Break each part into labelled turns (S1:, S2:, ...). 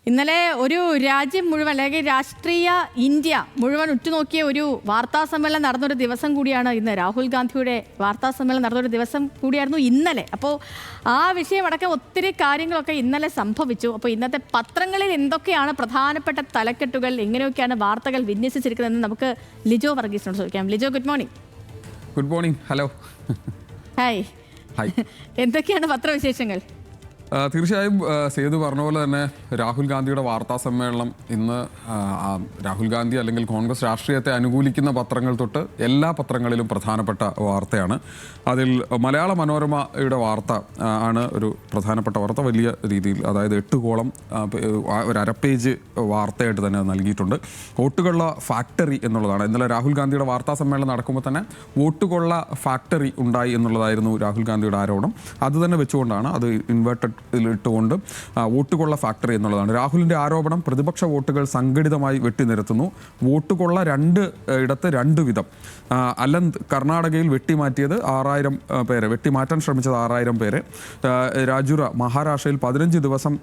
S1: ഇന്നലെ ഒരു രാജ്യം മുഴുവൻ അല്ലെങ്കിൽ രാഷ്ട്രീയ ഇന്ത്യ മുഴുവൻ ഉറ്റുനോക്കിയ ഒരു വാർത്താ സമ്മേളനം നടന്നൊരു ദിവസം കൂടിയാണ് ഇന്ന്. രാഹുൽ ഗാന്ധിയുടെ വാർത്താ സമ്മേളനം നടന്നൊരു ദിവസം കൂടിയായിരുന്നു ഇന്നലെ. അപ്പോൾ ആ വിഷയമടക്കം ഒത്തിരി കാര്യങ്ങളൊക്കെ ഇന്നലെ സംഭവിച്ചു. അപ്പോൾ ഇന്നത്തെ പത്രങ്ങളിൽ എന്തൊക്കെയാണ് പ്രധാനപ്പെട്ട തലക്കെട്ടുകൾ, എങ്ങനെയൊക്കെയാണ് വാർത്തകൾ വിന്യസിച്ചിരിക്കുന്നതെന്ന് നമുക്ക് ലിജോ വർഗീസിനോട് ചോദിക്കാം. Lijo, good morning.
S2: Good morning. Hello.
S1: Hi. എന്തൊക്കെയാണ് പത്രവിശേഷങ്ങൾ?
S2: തീർച്ചയായും സേതു പറഞ്ഞ പോലെ തന്നെ രാഹുൽ ഗാന്ധിയുടെ വാർത്താ സമ്മേളനം ഇന്ന് രാഹുൽ ഗാന്ധി അല്ലെങ്കിൽ കോൺഗ്രസ് രാഷ്ട്രീയത്തെ അനുകൂലിക്കുന്ന പത്രങ്ങൾ തൊട്ട് എല്ലാ പത്രങ്ങളിലും പ്രധാനപ്പെട്ട വാർത്തയാണ്. അതിൽ മലയാള മനോരമയുടെ വാർത്ത ആണ് ഒരു പ്രധാനപ്പെട്ട വാർത്ത. വലിയ രീതിയിൽ, അതായത് 8 കോളം ഒരു അരപ്പേജ് വാർത്തയായിട്ട് തന്നെ നൽകിയിട്ടുണ്ട്. വോട്ടുകൊള്ള ഫാക്ടറി എന്നുള്ളതാണ്. ഇന്നലെ രാഹുൽ ഗാന്ധിയുടെ വാർത്താ സമ്മേളനം നടക്കുമ്പോൾ തന്നെ വോട്ടുകൊള്ള ഫാക്ടറി ഉണ്ടായി എന്നുള്ളതായിരുന്നു രാഹുൽ ഗാന്ധിയുടെ ആരോപണം. അത് തന്നെ വെച്ചുകൊണ്ടാണ് അത് ഇൻവേർട്ടഡ് ഇട്ടുകൊണ്ട് വോട്ടുകൊള്ള ഫാക്ടറി എന്നുള്ളതാണ് രാഹുലിൻ്റെ ആരോപണം. പ്രതിപക്ഷ വോട്ടുകൾ സംഘടിതമായി വെട്ടിനിരത്തുന്നു. വോട്ടുകൊള്ള 2 ഇടത്ത് 2 വിധം. അലന്ത് കർണാടകയിൽ വെട്ടിമാറ്റിയത് 6000 പേരെ, വെട്ടിമാറ്റാൻ ശ്രമിച്ചത് 6000 പേരെ. രാജുര മഹാരാഷ്ട്രയിൽ 15 ദിവസം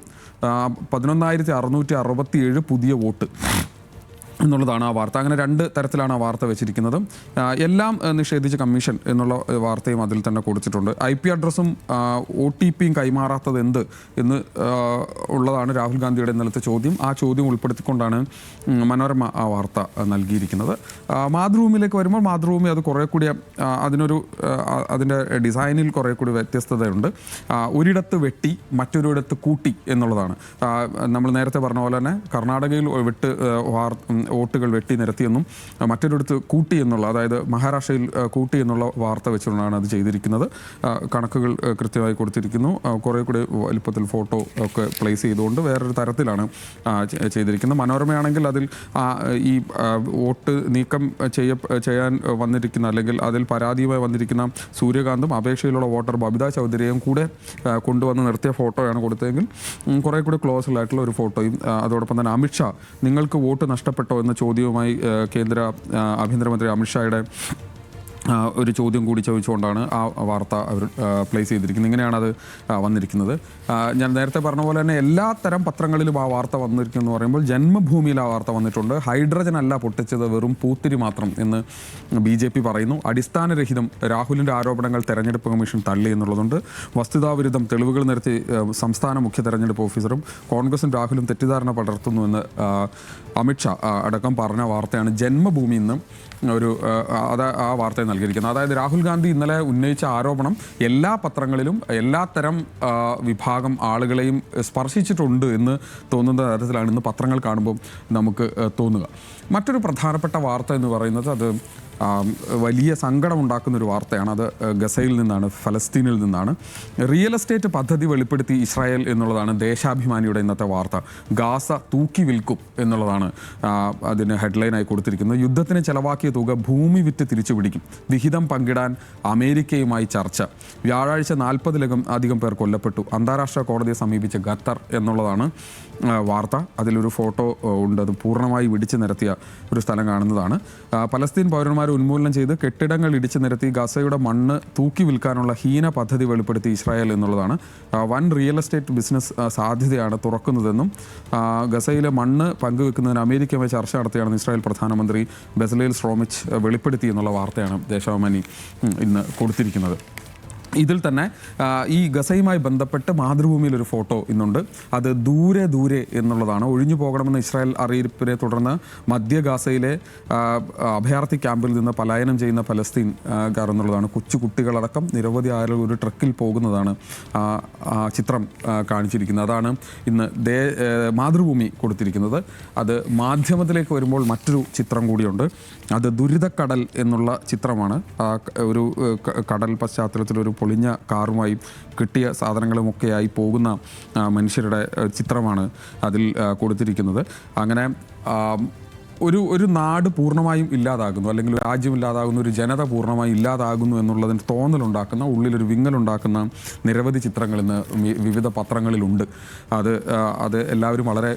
S2: 11,667 പുതിയ വോട്ട് എന്നുള്ളതാണ് ആ വാർത്ത. അങ്ങനെ 2 തരത്തിലാണ് ആ വാർത്ത വെച്ചിരിക്കുന്നത്. എല്ലാം നിഷേധിച്ച കമ്മീഷൻ എന്നുള്ള വാർത്തയും അതിൽ തന്നെ കൊടുത്തിട്ടുണ്ട്. IP അഡ്രസ്സും OTP കൈമാറാത്തത് എന്ത് എന്ന് ഉള്ളതാണ് രാഹുൽ ഗാന്ധിയുടെ ഇന്നലത്തെ ചോദ്യം. ആ ചോദ്യം ഉൾപ്പെടുത്തിക്കൊണ്ടാണ് മനോരമ ആ വാർത്ത നൽകിയിരിക്കുന്നത്. മാതൃഭൂമിയിലേക്ക് വരുമ്പോൾ മാതൃഭൂമി അത് കുറേ കൂടി അതിൻ്റെ ഡിസൈനിൽ കുറേ കൂടി വ്യത്യസ്തതയുണ്ട്. ഒരിടത്ത് വെട്ടി മറ്റൊരിടത്ത് കൂട്ടി എന്നുള്ളതാണ്. നമ്മൾ നേരത്തെ പറഞ്ഞ പോലെ തന്നെ കർണാടകയിൽ വോട്ടുകൾ വെട്ടി നിരത്തിയെന്നും മറ്റൊരിടത്ത് കൂട്ടി എന്നുള്ള, അതായത് മഹാരാഷ്ട്രയിൽ കൂട്ടി എന്നുള്ള വാർത്ത വെച്ചുകൊണ്ടാണ് അത് ചെയ്തിരിക്കുന്നത്. കണക്കുകൾ കൃത്യമായി കൊടുത്തിരിക്കുന്നു. കുറേ കൂടി വലിപ്പത്തിൽ ഫോട്ടോ ഒക്കെ പ്ലേസ് ചെയ്തുകൊണ്ട് വേറൊരു തരത്തിലാണ് ചെയ്തിരിക്കുന്നത്. മനോരമയാണെങ്കിൽ അതിൽ ഈ വോട്ട് നീക്കം ചെയ്യാൻ വന്നിരിക്കുന്ന, അല്ലെങ്കിൽ അതിൽ പരാതിയുമായി വന്നിരിക്കുന്ന സൂര്യകാന്തും അപേക്ഷയിലുള്ള വോട്ടർ ബബിത ചൗധരിയും കൂടെ കൊണ്ടുവന്ന് നിർത്തിയ ഫോട്ടോയാണ് കൊടുത്തതെങ്കിൽ കുറേ കൂടി ക്ലോസിലായിട്ടുള്ള ഒരു ഫോട്ടോയും. അതോടൊപ്പം തന്നെ അമിത്ഷാ നിങ്ങൾക്ക് വോട്ട് നഷ്ടപ്പെട്ടോ എന്ന ചോദ്യവുമായി കേന്ദ്ര ആഭ്യന്തരമന്ത്രി അമിത്ഷായുടെ ഒരു ചോദ്യം കൂടി ചോദിച്ചുകൊണ്ടാണ് ആ വാർത്ത അവർ പ്ലേസ് ചെയ്തിരിക്കുന്നത്. ഇങ്ങനെയാണത് വന്നിരിക്കുന്നത്. ഞാൻ നേരത്തെ പറഞ്ഞ പോലെ തന്നെ എല്ലാ തരം പത്രങ്ങളിലും ആ വാർത്ത വന്നിരിക്കുന്നു എന്ന് പറയുമ്പോൾ ജന്മഭൂമിയിൽ ആ വാർത്ത വന്നിട്ടുണ്ട്. ഹൈഡ്രജൻ അല്ല പൊട്ടിച്ചത്, വെറും പൂത്തിരി മാത്രം എന്ന് BJP പറയുന്നു. അടിസ്ഥാനരഹിതം രാഹുലിൻ്റെ ആരോപണങ്ങൾ തെരഞ്ഞെടുപ്പ് കമ്മീഷൻ തള്ളി എന്നുള്ളതുണ്ട്. വസ്തുതാവിരുദ്ധം തെളിവുകൾ നിരത്തി സംസ്ഥാന മുഖ്യ തെരഞ്ഞെടുപ്പ് ഓഫീസറും കോൺഗ്രസും രാഹുലും തെറ്റിദ്ധാരണ പടർത്തുന്നുവെന്ന് അമിത്ഷാ അടക്കം പറഞ്ഞ വാർത്തയാണ് ജന്മഭൂമി ഇന്ന് ആ വാർത്തയെ നൽകിയിരിക്കുന്നത്. അതായത് രാഹുൽ ഗാന്ധി ഇന്നലെ ഉന്നയിച്ച ആരോപണം എല്ലാ പത്രങ്ങളിലും എല്ലാത്തരം വിഭാഗം ആളുകളെയും സ്പർശിച്ചിട്ടുണ്ട് എന്ന് തോന്നുന്ന തരത്തിലാണ് ഇന്ന് പത്രങ്ങൾ കാണുമ്പോൾ നമുക്ക് തോന്നുക. മറ്റൊരു പ്രധാനപ്പെട്ട വാർത്ത എന്ന് പറയുന്നത് അത് വലിയ സങ്കടമുണ്ടാക്കുന്നൊരു വാർത്തയാണ്. അത് ഗസയിൽ നിന്നാണ്, ഫലസ്തീനിൽ നിന്നാണ്. റിയൽ എസ്റ്റേറ്റ് പദ്ധതി വെളിപ്പെടുത്തി ഇസ്രായേൽ എന്നുള്ളതാണ് ദേശാഭിമാനിയുടെ ഇന്നത്തെ വാർത്ത. ഗാസ തൂക്കി വിൽക്കും എന്നുള്ളതാണ് അതിന് ഹെഡ്ലൈനായി കൊടുത്തിരിക്കുന്നത്. യുദ്ധത്തിന് ചെലവാക്കിയ തുക ഭൂമി വിറ്റ് തിരിച്ചു പിടിക്കും. വിഹിതം പങ്കിടാൻ അമേരിക്കയുമായി ചർച്ച. വ്യാഴാഴ്ച 40-ലധികം പേർ കൊല്ലപ്പെട്ടു. അന്താരാഷ്ട്ര കോടതിയെ സമീപിച്ച ഖത്തർ എന്നുള്ളതാണ് വാർത്ത. അതിലൊരു ഫോട്ടോ ഉണ്ട്. അത് പൂർണ്ണമായി ഇടിച്ചു നിരത്തിയ ഒരു സ്ഥലം കാണുന്നതാണ്. പലസ്തീൻ പൗരന്മാരെ ഉന്മൂലനം ചെയ്ത് കെട്ടിടങ്ങൾ ഇടിച്ചു നിരത്തി ഗസയുടെ മണ്ണ് തൂക്കി വിൽക്കാനുള്ള ഹീന പദ്ധതി വെളിപ്പെടുത്തി ഇസ്രായേൽ എന്നുള്ളതാണ്. വൻ റിയൽ എസ്റ്റേറ്റ് ബിസിനസ് സാധ്യതയാണ് തുറക്കുന്നതെന്നും ഗസയിലെ മണ്ണ് പങ്കുവെക്കുന്നതിന് അമേരിക്കയുമായി ചർച്ച നടത്തിയാണെന്ന് ഇസ്രായേൽ പ്രധാനമന്ത്രി ബെസലേൽ സ്ട്രോമിച്ച് വെളിപ്പെടുത്തി എന്നുള്ള വാർത്തയാണ് ദേശാഭിമാനി ഇന്ന് കൊടുത്തിരിക്കുന്നത്. ഇതിൽ തന്നെ ഈ ഗസയുമായി ബന്ധപ്പെട്ട് മാതൃഭൂമിയിൽ ഒരു ഫോട്ടോ ഇന്നുണ്ട്. അത് ദൂരെ ദൂരെ എന്നുള്ളതാണ്. ഒഴിഞ്ഞു പോകണമെന്ന ഇസ്രായേൽ അറിയിപ്പിനെ തുടർന്ന് മധ്യ ഗാസയിലെ അഭയാർത്ഥി ക്യാമ്പിൽ നിന്ന് പലായനം ചെയ്യുന്ന ഫലസ്തീൻകാർ എന്നുള്ളതാണ്. കൊച്ചു കുട്ടികളടക്കം നിരവധി ആളുകൾ ഒരു ട്രക്കിൽ പോകുന്നതാണ് ചിത്രം കാണിച്ചിരിക്കുന്നത്. അതാണ് ഇന്ന് മാതൃഭൂമി കൊടുത്തിരിക്കുന്നത്. അത് മാധ്യമത്തിലേക്ക് വരുമ്പോൾ മറ്റൊരു ചിത്രം കൂടിയുണ്ട്. അത് ദുരിതക്കടൽ എന്നുള്ള ചിത്രമാണ്. ഒരു കടൽ പശ്ചാത്തലത്തിലൊരു പൊളിഞ്ഞ കാറുമായി കിട്ടിയ സാധനങ്ങളുമൊക്കെയായി പോകുന്ന മനുഷ്യരുടെ ചിത്രമാണ് അതിൽ കൊടുത്തിരിക്കുന്നത്. അങ്ങനെ ഒരു നാട് പൂർണ്ണമായും ഇല്ലാതാകുന്നു, അല്ലെങ്കിൽ ഒരു രാജ്യം ഇല്ലാതാകുന്നു, ഒരു ജനത പൂർണ്ണമായും ഇല്ലാതാകുന്നു എന്നുള്ളതിന് തോന്നലുണ്ടാക്കുന്ന, ഉള്ളിലൊരു വിങ്ങലുണ്ടാക്കുന്ന നിരവധി ചിത്രങ്ങൾ ഇന്ന് വിവിധ പത്രങ്ങളിലുണ്ട്. അത് എല്ലാവരും വളരെ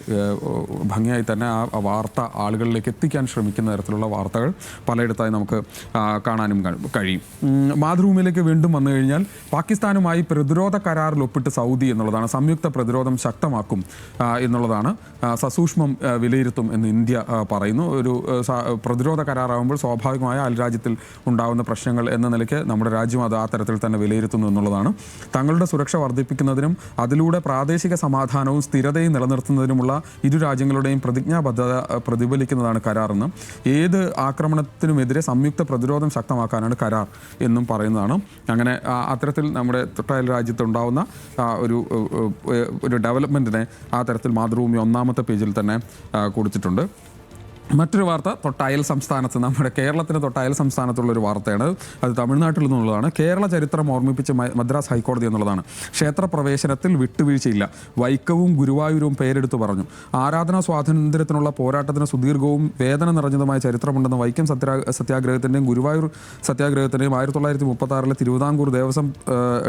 S2: ഭംഗിയായി തന്നെ ആ വാർത്ത ആളുകളിലേക്ക് എത്തിക്കാൻ ശ്രമിക്കുന്ന തരത്തിലുള്ള വാർത്തകൾ പലയിടത്തായി നമുക്ക് കാണാനും കഴിയും. മാതൃഭൂമിയിലേക്ക് വീണ്ടും വന്നു കഴിഞ്ഞാൽ പാകിസ്ഥാനുമായി പ്രതിരോധ കരാറിൽ ഒപ്പിട്ട് സൗദി എന്നുള്ളതാണ്. സംയുക്ത പ്രതിരോധം ശക്തമാക്കും എന്നുള്ളതാണ്, സസൂക്ഷ്മം വിലയിരുത്തും എന്ന് ഇന്ത്യ പറയുന്നു. ഒരു പ്രതിരോധ കരാറാകുമ്പോൾ സ്വാഭാവികമായ അയൽരാജ്യത്തിൽ ഉണ്ടാകുന്ന പ്രശ്നങ്ങൾ എന്ന നിലയ്ക്ക് നമ്മുടെ രാജ്യം അത് ആ തരത്തിൽ തന്നെ വിലയിരുത്തുന്നു എന്നുള്ളതാണ്. തങ്ങളുടെ സുരക്ഷ വർദ്ധിപ്പിക്കുന്നതിനും അതിലൂടെ പ്രാദേശിക സമാധാനവും സ്ഥിരതയും നിലനിർത്തുന്നതിനുമുള്ള ഇരു രാജ്യങ്ങളുടെയും പ്രതിജ്ഞാബദ്ധത പ്രതിഫലിക്കുന്നതാണ് കരാറെന്ന്. ഏത് ആക്രമണത്തിനുമെതിരെ സംയുക്ത പ്രതിരോധം ശക്തമാക്കാനാണ് കരാർ എന്നും പറയുന്നതാണ്. അങ്ങനെ അത്തരത്തിൽ നമ്മുടെ തൊട്ടയൽ രാജ്യത്തുണ്ടാവുന്ന ഒരു ഡെവലപ്മെൻറ്റിനെ ആ തരത്തിൽ മാതൃഭൂമി ഒന്നാമത്തെ പേജിൽ തന്നെ കൊടുത്തിട്ടുണ്ട്. മറ്റൊരു വാർത്ത തൊട്ടയൽ സംസ്ഥാനത്ത്, നമ്മുടെ കേരളത്തിന് തൊട്ടയൽ സംസ്ഥാനത്തുള്ളൊരു വാർത്തയാണ്. അത് തമിഴ്നാട്ടിൽ നിന്നുള്ളതാണ്. കേരള ചരിത്രം ഓർമ്മിപ്പിച്ച് മദ്രാസ് ഹൈക്കോടതി എന്നുള്ളതാണ്. ക്ഷേത്രപ്രവേശനത്തിൽ വിട്ടുവീഴ്ചയില്ല, വൈക്കവും ഗുരുവായൂരും പേരെടുത്തു പറഞ്ഞു. ആരാധനാ സ്വാതന്ത്ര്യത്തിനുള്ള പോരാട്ടത്തിന് സുദീർഘവും വേദന നിറഞ്ഞതുമായ ചരിത്രമുണ്ടെന്ന് വൈക്കം സത്യാഗ്രഹത്തിൻ്റെയും ഗുരുവായൂർ സത്യാഗ്രഹത്തിൻ്റെയും 1936 തിരുവിതാംകൂർ ദേവസ്വം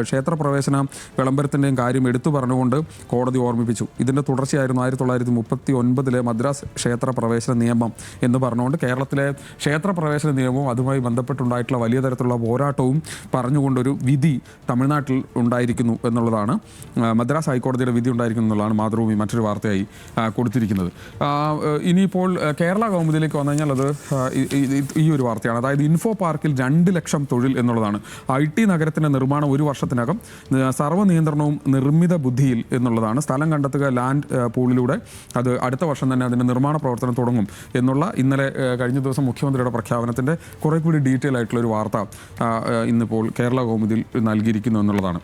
S2: ക്ഷേത്രപ്രവേശന വിളംബരത്തിൻ്റെയും കാര്യം എടുത്തു പറഞ്ഞുകൊണ്ട് കോടതി ഓർമ്മിപ്പിച്ചു. ഇതിൻ്റെ തുടർച്ചയായിരുന്നു 1939 മദ്രാസ് ക്ഷേത്രപ്രവേശന നിയമം എന്ന് പറഞ്ഞുകൊണ്ട് കേരളത്തിലെ ക്ഷേത്രപ്രവേശന നിയമവും അതുമായി ബന്ധപ്പെട്ടുണ്ടായിട്ടുള്ള വലിയ തരത്തിലുള്ള പോരാട്ടവും പറഞ്ഞുകൊണ്ടൊരു വിധി തമിഴ്നാട്ടിൽ ഉണ്ടായിരിക്കുന്നു എന്നുള്ളതാണ്. മദ്രാസ് ഹൈക്കോടതിയുടെ വിധി ഉണ്ടായിരിക്കുന്നു എന്നുള്ളതാണ് മാതൃഭൂമി മറ്റൊരു വാർത്തയായി കൊടുത്തിരിക്കുന്നത്. ഇനിയിപ്പോൾ കേരള കൗമുദിയിലേക്ക് വന്നു കഴിഞ്ഞാൽ അത് ഈ ഒരു വാർത്തയാണ്. അതായത് ഇൻഫോ പാർക്കിൽ 2 ലക്ഷം തൊഴിൽ എന്നുള്ളതാണ്. IT നഗരത്തിൻ്റെ നിർമ്മാണം 1 വർഷത്തിനകം, സർവ്വനിയന്ത്രണവും നിർമ്മിത ബുദ്ധിയിൽ എന്നുള്ളതാണ്. സ്ഥലം കണ്ടെത്തുക, ലാൻഡ് പൂളിലൂടെ, അത് അടുത്ത വർഷം തന്നെ അതിൻ്റെ നിർമ്മാണ പ്രവർത്തനം തുടങ്ങും എന്നുള്ള ഇന്നലെ കഴിഞ്ഞ ദിവസം മുഖ്യമന്ത്രിയുടെ പ്രഖ്യാപനത്തിൻ്റെ കുറെ കൂടി ഡീറ്റെയിൽ ആയിട്ടുള്ളൊരു വാർത്ത ഇന്നിപ്പോൾ കേരള കൗമുദിയിൽ നൽകിയിരിക്കുന്നു എന്നുള്ളതാണ്.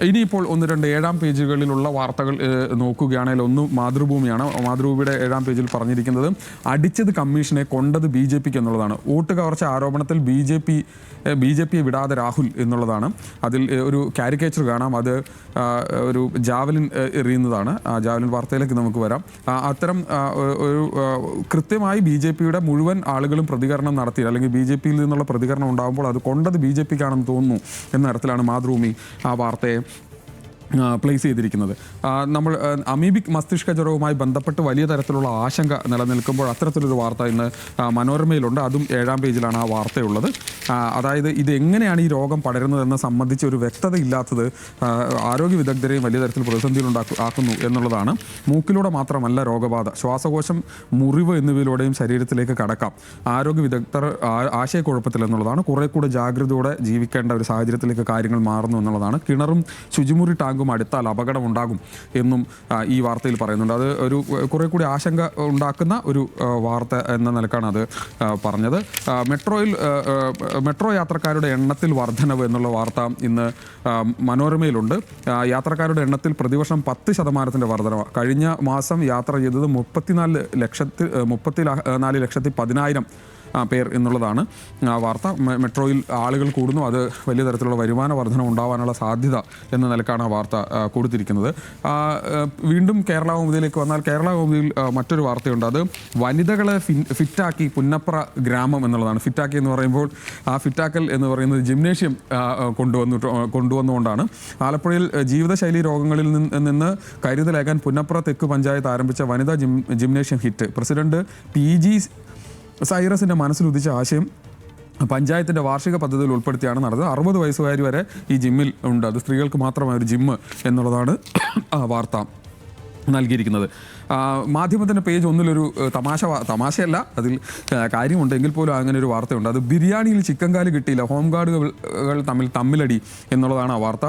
S2: ഇനിയിപ്പോൾ 1-2 7-ാം പേജുകളിലുള്ള വാർത്തകൾ നോക്കുകയാണെങ്കിൽ ഒന്ന് മാതൃഭൂമിയാണ്. മാതൃഭൂമിയുടെ 7-ാം പേജിൽ പറഞ്ഞിരിക്കുന്നത് അടിച്ചത് കമ്മീഷനെ, കൊണ്ടത് BJPക്ക് എന്നുള്ളതാണ്. വോട്ട് കവർച്ച ആരോപണത്തിൽ BJPയെ വിടാതെ രാഹുൽ എന്നുള്ളതാണ്. അതിൽ ഒരു കാരിക്കേച്ചർ കാണാം. അത് ഒരു ജാവലിൻ എറിയുന്നതാണ്. ജാവലിൻ വാർത്തയിലേക്ക് നമുക്ക് വരാം. അത്തരം ഒരു കൃത്യമായി BJPയുടെ മുഴുവൻ ആളുകളും പ്രതികരണം നടത്തി, അല്ലെങ്കിൽ BJPയിൽ നിന്നുള്ള പ്രതികരണം ഉണ്ടാകുമ്പോൾ അത് കൊണ്ടത് BJPക്കാണെന്ന് തോന്നുന്നു എന്ന തരത്തിലാണ് മാതൃഭൂമി ആ വാർത്തയെ പ്ലേസ് ചെയ്തിരിക്കുന്നത്. നമ്മൾ അമീബിക് മസ്തിഷ്ക ജ്വരവുമായി ബന്ധപ്പെട്ട് വലിയ തരത്തിലുള്ള ആശങ്ക നിലനിൽക്കുമ്പോൾ അത്തരത്തിലൊരു വാർത്ത ഇന്ന് മനോരമയിലുണ്ട്. അതും 7-ാം പേജിലാണ് ആ വാർത്തയുള്ളത്. അതായത് ഇത് എങ്ങനെയാണ് ഈ രോഗം പടരുന്നതെന്ന് സംബന്ധിച്ച് ഒരു വ്യക്തത ഇല്ലാത്തത് ആരോഗ്യ വിദഗ്ധരെയും വലിയ തരത്തിൽ പ്രതിസന്ധിയിലുണ്ടാക്കുന്നു എന്നുള്ളതാണ്. മൂക്കിലൂടെ മാത്രമല്ല രോഗബാധ, ശ്വാസകോശം, മുറിവ് എന്നിവയിലൂടെയും ശരീരത്തിലേക്ക് കടക്കാം. ആരോഗ്യ വിദഗ്ധർ ആശയക്കുഴപ്പത്തിൽ എന്നുള്ളതാണ്. കുറെ കൂടെ ജാഗ്രതയോടെ ജീവിക്കേണ്ട ഒരു സാഹചര്യത്തിലേക്ക് കാര്യങ്ങൾ മാറുന്നു എന്നുള്ളതാണ്. കിണറും ശുചിമുറി ടാങ്കും അടുത്താൽ അപകടമുണ്ടാകും എന്നും ഈ വാർത്തയിൽ പറയുന്നുണ്ട്. അത് ഒരു കുറെ കൂടി ആശങ്ക ഉണ്ടാക്കുന്ന ഒരു വാർത്ത എന്ന നിലക്കാണ് അത് പറഞ്ഞത്. മെട്രോ യാത്രക്കാരുടെ എണ്ണത്തിൽ വർധനവ് എന്നുള്ള വാർത്ത ഇന്ന് മനോരമയിലുണ്ട്. യാത്രക്കാരുടെ എണ്ണത്തിൽ പ്രതിവർഷം 10% വർധനവ്. കഴിഞ്ഞ മാസം യാത്ര ചെയ്തത് 34,10,000 പേർ എന്നുള്ളതാണ് വാർത്ത. മെട്രോയിൽ ആളുകൾ കൂടുന്നു, അത് വലിയ തരത്തിലുള്ള വരുമാന വർധന ഉണ്ടാവാനുള്ള സാധ്യത എന്ന നിലക്കാണ് ആ വാർത്ത കൊടുത്തിരിക്കുന്നത്. വീണ്ടും കേരള കൗമുദിയിലേക്ക് വന്നാൽ കേരള കൗമുദിയിൽ മറ്റൊരു വാർത്തയുണ്ട്. അത് വനിതകളെ ഫിറ്റാക്കി പുന്നപ്ര ഗ്രാമം എന്നുള്ളതാണ്. ഫിറ്റാക്കി എന്ന് പറയുമ്പോൾ ആ ഫിറ്റാക്കൽ എന്ന് പറയുന്നത് ജിംനേഷ്യം കൊണ്ടുവന്നുകൊണ്ടാണ്. ആലപ്പുഴയിൽ ജീവിതശൈലി രോഗങ്ങളിൽ നിന്ന് കരുതലേകാൻ പുന്നപ്ര തെക്ക് പഞ്ചായത്ത് ആരംഭിച്ച വനിതാ ജിംനേഷ്യം ഹിറ്റ്. പ്രസിഡന്റ് PG സൈറസിൻ്റെ മനസ്സിലുദിച്ച ആശയം പഞ്ചായത്തിൻ്റെ വാർഷിക പദ്ധതിയിൽ ഉൾപ്പെടുത്തിയാണ് നടന്നത്. 60 വയസ്സുകാരി വരെ ഈ ജിമ്മിൽ ഉണ്ട്. അത് സ്ത്രീകൾക്ക് മാത്രമായ ഒരു ജിമ്മ് എന്നുള്ളതാണ് ആ വാർത്ത നൽകിയിരിക്കുന്നത്. മാധ്യമത്തിൻ്റെ പേജ് 1 തമാശയല്ല, അതിൽ കാര്യമുണ്ടെങ്കിൽ പോലും അങ്ങനെ ഒരു വാർത്തയുണ്ട്. അത് ബിരിയാണിയിൽ ചിക്കൻ കാല് കിട്ടിയില്ല, ഹോം ഗാർഡുകൾ തമ്മിലടി എന്നുള്ളതാണ് ആ വാർത്ത.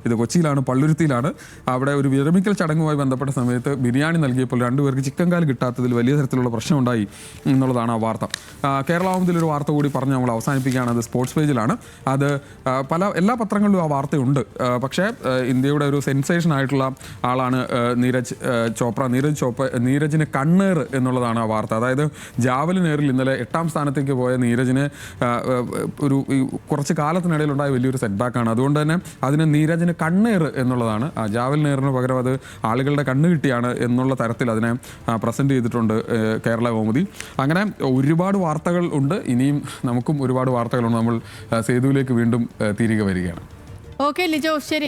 S2: ഇത് കൊച്ചിയിലാണ്, പള്ളുരുത്തിയിലാണ്. അവിടെ ഒരു വിരമിക്കൽ ചടങ്ങുമായി ബന്ധപ്പെട്ട സമയത്ത് ബിരിയാണി നൽകിയപ്പോൾ 2 പേർക്ക് ചിക്കൻ കാല് കിട്ടാത്തതിൽ വലിയ തരത്തിലുള്ള പ്രശ്നമുണ്ടായി എന്നുള്ളതാണ് ആ വാർത്ത. കേരള കൗമുദിയിലൊരു വാർത്ത കൂടി പറഞ്ഞ് നമ്മൾ അവസാനിപ്പിക്കുകയാണ്. അത് സ്പോർട്സ് പേജിലാണ്. അത് എല്ലാ പത്രങ്ങളിലും ആ വാർത്തയുണ്ട്. പക്ഷേ ഇന്ത്യയുടെ ഒരു സെൻസേഷൻ ആയിട്ടുള്ള ആളാണ് നീരജിന് കണ്ണേറ് എന്നുള്ളതാണ് ആ വാർത്ത. അതായത് ജാവലിൻ എയറിൽ ഇന്നലെ 8ാം സ്ഥാനത്തേക്ക് പോയ നീരജിന് കുറച്ച് കാലത്തിനിടയിലുണ്ടായ വലിയൊരു സെറ്റ് ബാക്കാണ്. അതുകൊണ്ട് തന്നെ അതിന് നീരജിന് കണ്ണേറ് എന്നുള്ളതാണ്. ജാവലിൻ എയറിന് പകരം അത് ആളുകളുടെ കണ്ണ് കിട്ടിയാണ് എന്നുള്ള തരത്തിൽ അതിനെ പ്രസന്റ് ചെയ്തിട്ടുണ്ട് കേരള കൗമുദി. അങ്ങനെ ഒരുപാട് വാർത്തകൾ ഉണ്ട്. ഇനിയും നമുക്കും ഒരുപാട് വാർത്തകളുണ്ട്. നമ്മൾ സേതുവിലേക്ക് വീണ്ടും തിരികെ വരികയാണ്.
S1: ഓക്കെ ലിജോ, ശരി.